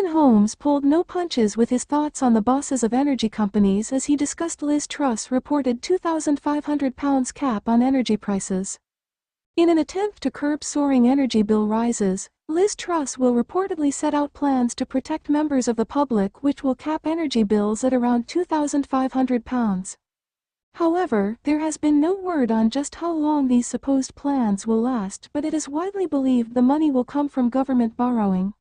Holmes pulled no punches with his thoughts on the bosses of energy companies as he discussed Liz Truss' reported £2,500 cap on energy prices. In an attempt to curb soaring energy bill rises, Liz Truss will reportedly set out plans to protect members of the public, which will cap energy bills at around £2,500. However, there has been no word on just how long these supposed plans will last, but it is widely believed the money will come from government borrowing.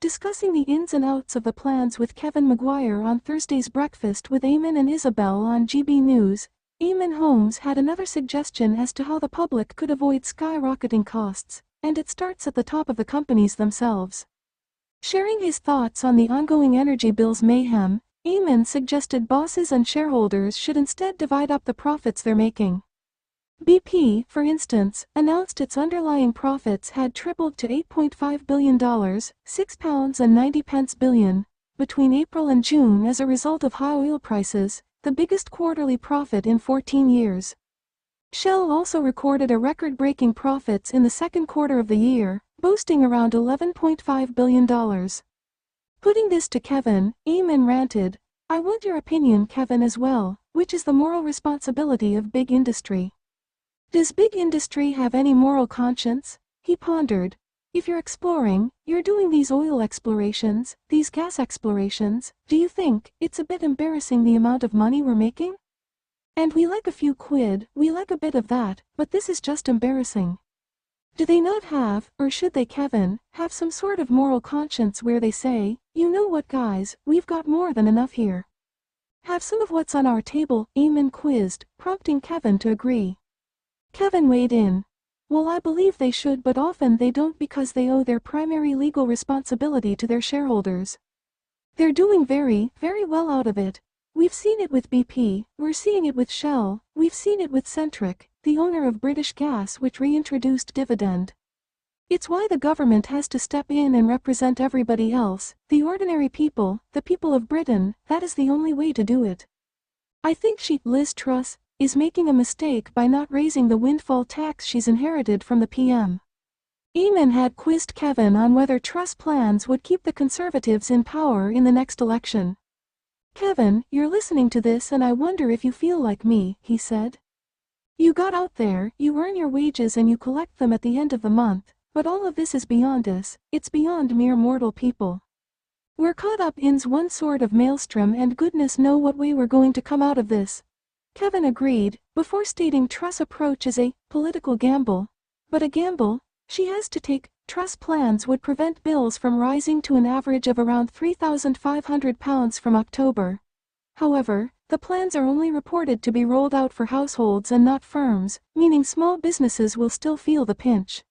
Discussing the ins and outs of the plans with Kevin Maguire on Thursday's Breakfast with Eamonn and Isabel on GB News, Eamonn Holmes had another suggestion as to how the public could avoid skyrocketing costs, and it starts at the top of the companies themselves. Sharing his thoughts on the ongoing energy bills mayhem, Eamonn suggested bosses and shareholders should instead divide up the profits they're making. BP, for instance, announced its underlying profits had tripled to $8.5 billion, £6.90 billion, between April and June as a result of high oil prices, the biggest quarterly profit in 14 years. Shell also recorded a record-breaking profits in the second quarter of the year, boasting around $11.5 billion. Putting this to Kevin, Eamonn ranted, "I want your opinion, Kevin, as well. Which is the moral responsibility of big industry? Does big industry have any moral conscience?" He pondered. "If you're exploring, you're doing these oil explorations, these gas explorations, do you think it's a bit embarrassing the amount of money we're making? And we like a few quid, we like a bit of that, but this is just embarrassing. Do they not have, or should they, Kevin, have some sort of moral conscience where they say, you know what guys, we've got more than enough here? Have some of what's on our table?" Eamonn quizzed, prompting Kevin to agree. Kevin weighed in. "Well, I believe they should, but often they don't because they owe their primary legal responsibility to their shareholders. They're doing very, very well out of it. We've seen it with BP, we're seeing it with Shell, we've seen it with Centric, the owner of British Gas, which reintroduced dividend. It's why the government has to step in and represent everybody else, the ordinary people, the people of Britain. That is the only way to do it. I think Liz Truss, is making a mistake by not raising the windfall tax she's inherited from the PM." Eamonn had quizzed Kevin on whether Truss plans would keep the Conservatives in power in the next election. "Kevin, you're listening to this and I wonder if you feel like me," he said. "You got out there, you earn your wages and you collect them at the end of the month, but all of this is beyond us, it's beyond mere mortal people. We're caught up in one sort of maelstrom and goodness know what way we're going to come out of this." Kevin agreed, before stating Truss' approach is a political gamble, but a gamble she has to take. Truss plans would prevent bills from rising to an average of around £3,500 from October. However, the plans are only reported to be rolled out for households and not firms, meaning small businesses will still feel the pinch.